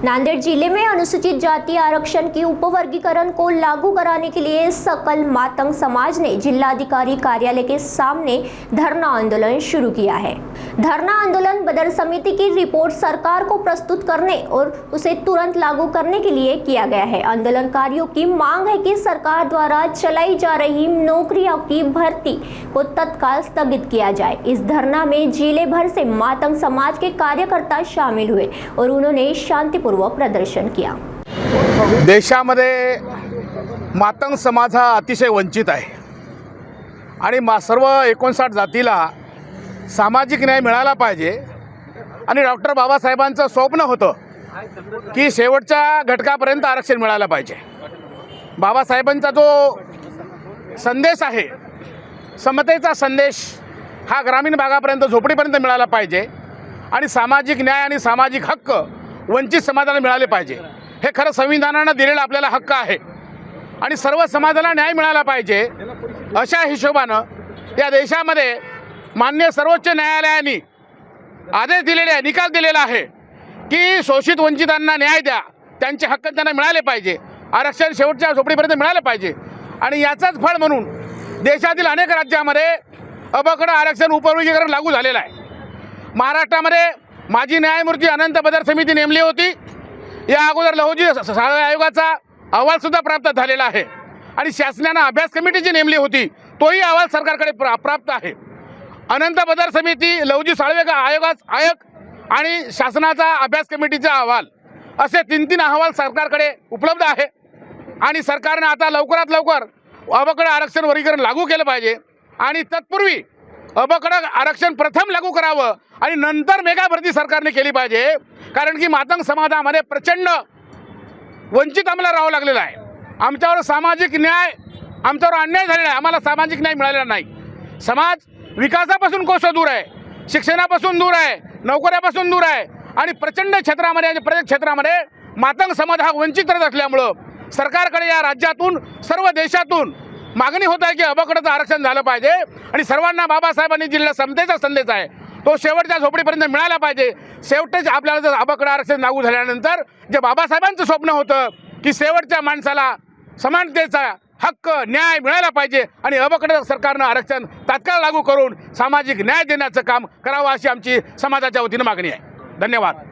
नांदेड़ जिले में अनुसूचित जाति आरक्षण की उपवर्गीकरण को लागू कराने के लिए सकल मातंग समाज ने जिलाधिकारी कार्यालय के सामने धरना आंदोलन शुरू किया है। धरना आंदोलन बदर समिति की रिपोर्ट सरकार को प्रस्तुत करने और उसे तुरंत लागू करने के लिए किया गया है। आंदोलनकारियों की मांग है कि सरकार द्वारा चलाई जा रही नौकरियों की भर्ती को तत्काल स्थगित किया जाए। इस धरना में जिले भर से मातंग समाज के कार्यकर्ता शामिल हुए और उन्होंने शांतिपूर्वक प्रदर्शन किया। देशामध्ये मातंग समाज हा अतिशय वंचित आहे आणि सर्व 59 जातीला सामाजिक न्याय मिळाला पाहिजे आणि डॉक्टर बाबासाहेबांचं स्वप्न होतं की शेवटच्या घटकापर्यंत आरक्षण मिळालं पाहिजे। बाबासाहेबांचा जो संदेश आहे, समतेचा संदेश हा ग्रामीण भागापर्यंत झोपडीपर्यंत मिळाला पाहिजे आणि सामाजिक न्याय आणि सामाजिक हक्क वंचित समाजाला मिळाले पाहिजे। हे खरं संविधानाने दिलेला आपल्याला हक्क आहे आणि सर्व समाजाला न्याय मिळाला पाहिजे। अशा हिशोबानं या देशामध्ये माननीय सर्वोच्च न्यायालयाने आदेश दिलेले आहे, निकाल दिलेला आहे की शोषित वंचितांना न्याय द्या, त्यांचे हक्क त्यांना मिळाले पाहिजे, आरक्षण शेवटच्या झोपडीपर्यंत मिळाले पाहिजे। आणि याचाच फळ म्हणून देशातील अनेक राज्यांमध्ये अबकडं आरक्षण उपवर्गीकरण लागू झालेलं आहे। महाराष्ट्रामध्ये माजी न्यायमूर्ती अनंत बदर समिती नेमली होती। या अगोदर लहुजी साळवे आयोगाचा अहवालसुद्धा प्राप्त झालेला आहे आणि शासनाने अभ्यास कमिटीची नेमली होती, तोही अहवाल सरकारकडे प्राप्त आहे। अनंत बदर समिती, लहुजी साळवे आयोग आणि शासनाचा अभ्यास कमिटीचा अहवाल असे 3 अहवाल सरकारकडे उपलब्ध आहे आणि सरकारने आता लवकरात लवकर अबकडं आरक्षण वर्गीकरण लागू केलं पाहिजे आणि तत्पूर्वी अबकडं आरक्षण प्रथम लागू करावं आणि नंतर मेगा भरती सरकारने केली पाहिजे। कारण की मातंग समाजामध्ये प्रचंड वंचित आम्हाला राहावं लागलेलं आहे। आमच्यावर सामाजिक न्याय, आमच्यावर अन्याय झालेला आहे, आम्हाला सामाजिक न्याय मिळालेला नाही। समाज विकासापासून कोसो दूर आहे, शिक्षणापासून दूर आहे, नोकऱ्यापासून दूर आहे आणि प्रचंड क्षेत्रामध्ये आणि प्रत्येक क्षेत्रामध्ये मातंग समाज हा वंचित राहत असल्यामुळं सरकारकडे या राज्यातून सर्व देशातून मागणी होत आहे की अबकडचं आरक्षण झालं पाहिजे आणि सर्वांना बाबासाहेबांनी दिलेला समतेचा संदेश आहे तो शेवटच्या झोपडीपर्यंत मिळाला पाहिजे। शेवटच आपल्याला जर अबकडं आरक्षण लागू झाल्यानंतर जे बाबासाहेबांचं स्वप्न होतं की शेवटच्या माणसाला समानतेचा हक्क न्याय मिळाला पाहिजे आणि अबकडं सरकारनं आरक्षण तात्काळ लागू करून सामाजिक न्याय देण्याचं काम करावं अशी आमची समाजाच्या वतीनं मागणी आहे। धन्यवाद।